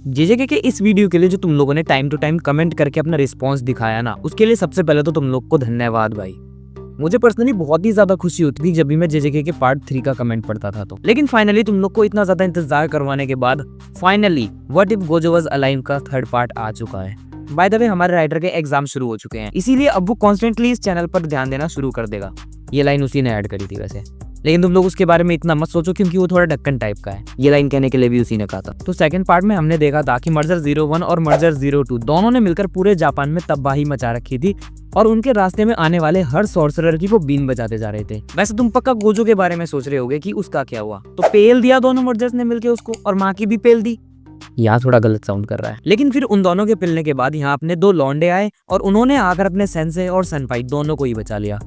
जेजेके के इस वीडियो के लिए जो तुम लोगों ने टाइम टू टाइम कमेंट करके अपना रिस्पांस दिखाया ना, उसके लिए सबसे पहले तो तुम लोग को धन्यवाद भाई। मुझे पर्सनली बहुत ही ज्यादा खुशी होती थी जब भी मैं जेजेके के पार्ट 3 का कमेंट पढ़ता था तो। लेकिन फाइनली तुम लोग को इतना ज्यादा इंतजार करवाने के बाद finally what if Gojo was alive का 3rd पार्ट आ चुका है। बाय द वे हमारे राइटर के एग्जाम शुरू हो चुके हैं, इसीलिए अब वो कॉन्स्टेंटली इस चैनल पर ध्यान देना शुरू कर देगा। ये लाइन उसी ने ऐड करी थी वैसे, लेकिन तुम लोग उसके बारे में इतना मत सोचो क्योंकि वो थोड़ा ढक्कन टाइप का है। ये लाइन कहने के लिए भी उसी ने कहा था। तो 2nd पार्ट में हमने देखा था कि मर्जर 01 और मर्जर 02 दोनों ने मिलकर पूरे जापान में तबाही मचा रखी थी और उनके रास्ते में आने वाले हर सॉर्सरर की वो बीन बजाते जा रहे थे। वैसे तुम पक्का गोजो के बारे में सोच रहे होगे कि उसका क्या हुआ, तो पेल दिया दोनों मर्जर्स ने मिलकर उसको और माँ की भी पेल दी। यहाँ थोड़ा गलत साउंड कर रहा है, लेकिन फिर उन दोनों के पिलने के बाद यहाँ अपने 2 लौंडे आए और उन्होंने आकर अपने सेंसे और सनपाई दोनों को ही बचा लिया।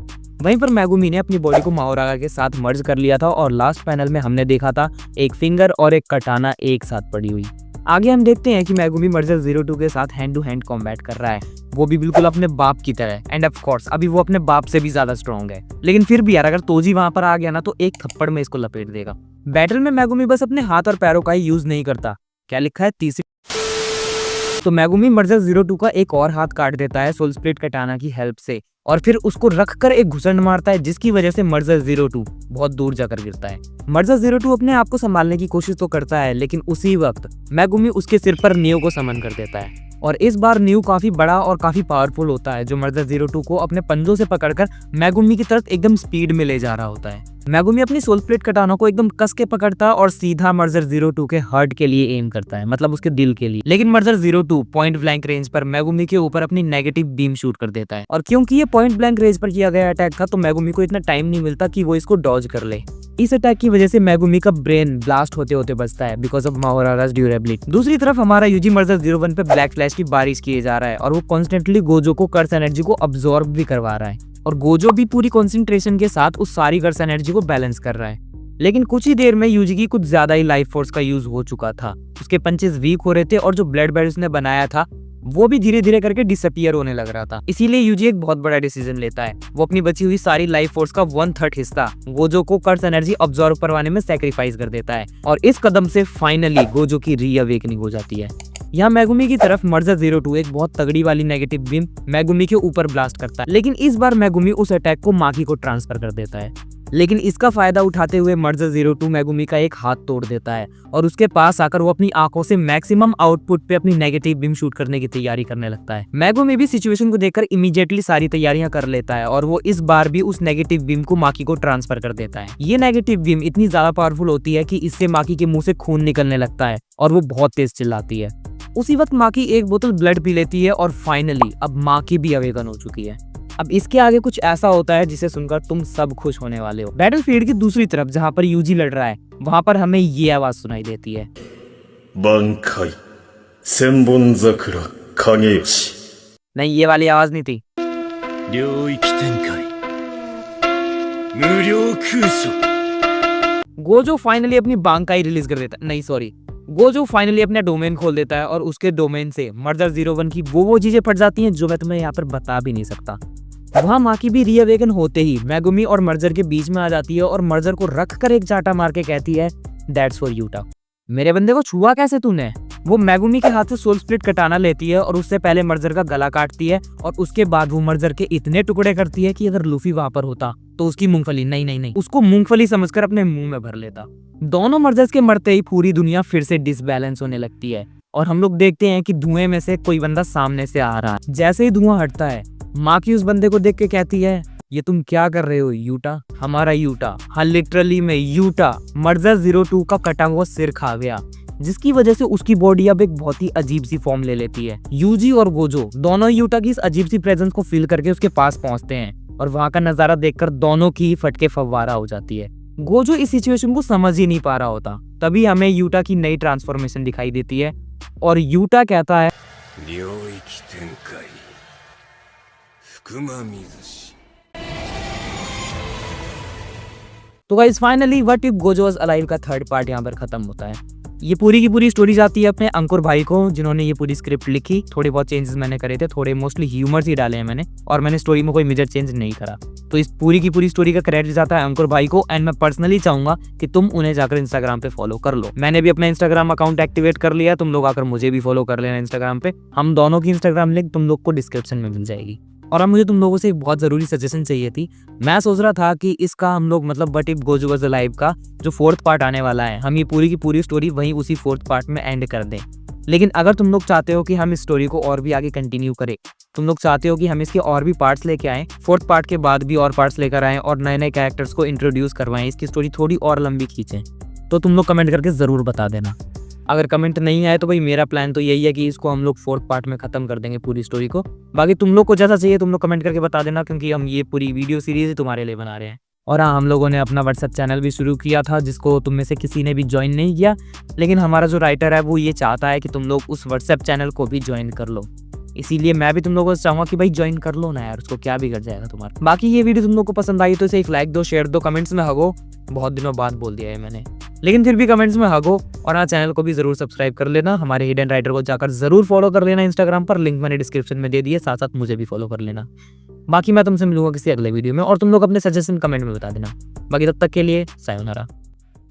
वहीं पर मेगुमी ने अपनी बॉडी को माओरागा के साथ मर्ज कर लिया था और लास्ट पैनल में हमने देखा था एक फिंगर और एक कटाना एक साथ पड़ी हुई। आगे हम देखते हैं कि मेगुमी मर्जर 02 के साथ हैंड टू हैंड कॉम्बैट कर रहा है, वो भी बिल्कुल अपने बाप की तरह। एंड ऑफ कोर्स अभी वो अपने बाप से भी ज्यादा स्ट्रॉन्ग है, लेकिन फिर भी यार अगर तोजी वहां पर आ गया ना तो एक थप्पड़ में इसको लपेट देगा। बैटल में मेगुमी बस अपने हाथ और पैरों का ही यूज नहीं करता, क्या लिखा है तीसरी, तो मेगुमी मर्जर 02 का एक और हाथ काट देता है सोल स्प्लिट कटाना की हेल्प से और फिर उसको रखकर एक घुसंड मारता है जिसकी वजह से मर्जर 02 बहुत दूर जाकर गिरता है। मर्जर 02 अपने आप को संभालने की कोशिश तो करता है, लेकिन उसी वक्त मेगुमी उसके सिर पर नियो को समन कर देता है और इस बार नियो काफी बड़ा और काफी पावरफुल होता है जो मर्जर 02 को अपने पंजों से पकड़कर मेगुमी की तरफ एकदम स्पीड में ले जा रहा होता है। मेगुमी अपनी सोल स्प्लिट कटाना को एकदम कस के पकड़ता है और सीधा मर्जर 02 के हार्ट के लिए एम करता है, मतलब उसके दिल के लिए। लेकिन मर्जर 02 पॉइंट ब्लैंक रेंज पर मेगुमी के ऊपर अपनी नेगेटिव बीम शूट कर देता है और क्योंकि ये पॉइंट ब्लैंक रेंज पर किया गया अटैक था तो मेगुमी को इतना टाइम नहीं मिलता कि वो इसको डॉज कर ले। इस अटैक की वजह से मेगुमी का ब्रेन ब्लास्ट होते होते बचता है बिकॉज ऑफ माओरागा's ड्यूरेबिलिटी। दूसरी तरफ हमारा यूजी मर्जर 01 पे ब्लैक फ्लैश की बारिश किए जा रहा है और वो कॉन्स्टेंटली गोजो को कर्स एनर्जी को अब्सॉर्ब भी करवा रहा है और गोजो भी पूरी कंसंट्रेशन के साथ उस सारी कर्स एनर्जी को बैलेंस कर रहा है। लेकिन कुछ ही देर में यूजी की कुछ ज्यादा ही लाइफ फोर्स का यूज हो चुका था, उसके पंचेस वीक हो रहे थे और जो ब्लड बैरियर्स ने बनाया था वो भी धीरे धीरे करके डिसअपियर होने लग रहा था। इसीलिए यूजी एक बहुत बड़ा डिसीजन लेता है, वो अपनी बची हुई सारी लाइफ फोर्स का 1/3 हिस्सा गोजो को कर्स एनर्जी अब्सॉर्ब करवाने में सैक्रिफाइस कर देता है और इस कदम से फाइनली गोजो की रीअवेकनिंग हो जाती है। यहाँ मेगुमी की तरफ मर्जर 02 एक बहुत तगड़ी वाली नेगेटिव बीम मेगुमी के ऊपर ब्लास्ट करता है, लेकिन इस बार मेगुमी उस अटैक को माकी को ट्रांसफर कर देता है। लेकिन इसका फायदा उठाते हुए मर्जर 02 मेगुमी का एक हाथ तोड़ देता है और उसके पास आकर वो अपनी आंखों से मैक्सिमम आउटपुट पे अपनी नेगेटिव बीम शूट करने की तैयारी करने लगता है। मेगुमी भी सिचुएशन को देखकर इमीडिएटली सारी तैयारियां कर लेता है और वो इस बार भी उस नेगेटिव बीम को माकी को ट्रांसफर कर देता है। ये नेगेटिव बीम इतनी ज्यादा पावरफुल होती है कि इससे माकी के मुंह से खून निकलने लगता है और वो बहुत तेज चिल्लाती है। उसी वक्त माकी एक बोतल ब्लड पी लेती है और फाइनली अब माकी भी अवेकन हो चुकी है। अब इसके आगे कुछ ऐसा होता है जिसे सुनकर तुम सब खुश होने वाले हो। बैटलफील्ड की दूसरी तरफ जहाँ पर यूजी लड़ रहा है वहाँ पर हमें ये आवाज सुनाई देती है, बंकाई सेंबोन ज़ाकुरा कागेयोशी। नहीं ये वाली आवाज नहीं थी। गोजो फाइनली अपनी बांकाई रिलीज कर देता है, नहीं सॉरी, गोजो फाइनली अपना डोमेन खोल देता है और उसके डोमेन से मर्जर 01 की वो चीजें फट जाती हैं जो मैं तुम्हें यहाँ पर बता भी नहीं सकता। वहाँ माकी भी रीअवेकन होते ही मेगुमी और मर्जर के बीच में आ जाती है और मर्जर को रख कर एक चाटा मार के कहती है दैट्स फॉर यूटा। मेरे बंदे को छुआ कैसे तूने? वो मेगुमी के हाथ से सोल स्प्लिट कटाना लेती है और उससे पहले मर्जर का गला काटती है और उसके बाद वो मर्जर के इतने टुकड़े करती है कि अगर लूफी वहां पर होता तो उसकी मूंगफली नहीं उसको मूंगफली समझकर अपने मुंह में भर लेता। दोनों मर्जर्स के मरते ही पूरी दुनिया फिर से डिसबैलेंस होने लगती है और हम लोग देखते हैं कि धुएं में से कोई बंदा सामने से आ रहा है। जैसे ही धुआं हटता है माँ की उस बंदे को देख के कहती है ये तुम क्या कर रहे हो यूटा? हमारा यूटा, हाँ लिटरली में यूटा मर्जर 02 का कटा हुआ सिर खा गया, जिसकी वजह से उसकी बॉडी अब एक बहुत ही अजीब सी फॉर्म ले लेती है। यूजी और गोजो दोनों यूटा की इस अजीब सी प्रेजेंस को फील करके उसके पास पहुंचते हैं और वहां का नजारा देखकर दोनों की फटके फव्वारा हो जाती है। गोजो इस सिचुएशन को समझ ही नहीं पा रहा होता, तभी हमें यूटा की नई ट्रांसफॉर्मेशन दिखाई देती है और यूटा कहता है तो guys finally what if Gojo was alive का 3rd पार्ट यहाँ पर खत्म होता है। ये पूरी की पूरी स्टोरी जाती है अपने अंकुर भाई को, जिन्होंने ये पूरी स्क्रिप्ट लिखी। थोड़े बहुत चेंजेस मैंने करे थे, थोड़े मोस्टली ह्यूमर्स ही डाले हैं मैंने, और मैंने स्टोरी में कोई मेजर चेंज नहीं करा। तो इस पूरी की पूरी स्टोरी का क्रेडिट जाता है अंकुर भाई को। एंड मैं पर्सनली चाहूंगा कि तुम उन्हें जाकर इंस्टाग्राम पे फॉलो कर लो। मैंने भी अपना इंस्टाग्राम अकाउंट एक्टिवेट कर लिया, तुम लोग आकर मुझे भी फॉलो कर लेना इंस्टाग्राम पे। हम दोनों की इंस्टाग्राम लिंक तुम लोग को डिस्क्रिप्शन में मिल जाएगी। और अब मुझे तुम लोगों से एक बहुत ज़रूरी सजेशन चाहिए थी। मैं सोच रहा था कि इसका हम लोग मतलब बट इफ गोजू वाज अलाइव का जो 4th पार्ट आने वाला है, हम ये पूरी की पूरी स्टोरी वहीं उसी 4th पार्ट में एंड कर दें। लेकिन अगर तुम लोग चाहते हो कि हम इस स्टोरी को और भी आगे कंटिन्यू करें, तुम लोग चाहते हो कि हम इसके और भी पार्ट्स लेके आएँ, 4th पार्ट के बाद भी और पार्ट्स लेकर आएँ और नए नए कैरेक्टर्स को इंट्रोड्यूस करवाएं, इसकी स्टोरी थोड़ी और लंबी खींचें, तो तुम लोग कमेंट करके ज़रूर बता देना। अगर कमेंट नहीं आए तो भाई मेरा प्लान तो यही है कि इसको हम लोग 4th पार्ट में ख़त्म कर देंगे पूरी स्टोरी को। बाकी तुम लोग को जैसा चाहिए तुम लोग कमेंट करके बता देना, क्योंकि हम ये पूरी वीडियो सीरीज़ ही तुम्हारे लिए बना रहे हैं। और हाँ, हम लोगों ने अपना व्हाट्सएप चैनल भी शुरू किया था, जिसको तुम में से किसी ने भी ज्वाइन नहीं किया। लेकिन हमारा जो राइटर है वो ये चाहता है कि तुम लोग उस व्हाट्सएप चैनल को भी ज्वाइन कर लो। इसीलिए मैं भी तुम लोगों से चाहूँगा कि भाई ज्वाइन कर लो ना यार, उसको क्या बिगड़ जाएगा तुम्हारा। बाकी ये वीडियो तुम लोग को पसंद आई तो इसे एक लाइक दो, शेयर दो, कमेंट्स में हगो। बहुत दिनों बाद बोल दिया है मैंने, लेकिन फिर भी कमेंट्स में हगो। और हाँ, चैनल को भी जरूर सब्सक्राइब कर लेना। हमारे हिडन राइटर को जाकर जरूर फॉलो कर लेना इंस्टाग्राम पर, लिंक मैंने डिस्क्रिप्शन में दे दिए। साथ साथ मुझे भी फॉलो कर लेना। बाकी मैं तुमसे मिलूंगा किसी अगले वीडियो में, और तुम लोग अपने सजेशन कमेंट में बता देना। बाकी तब तक के लिए सायोनारा।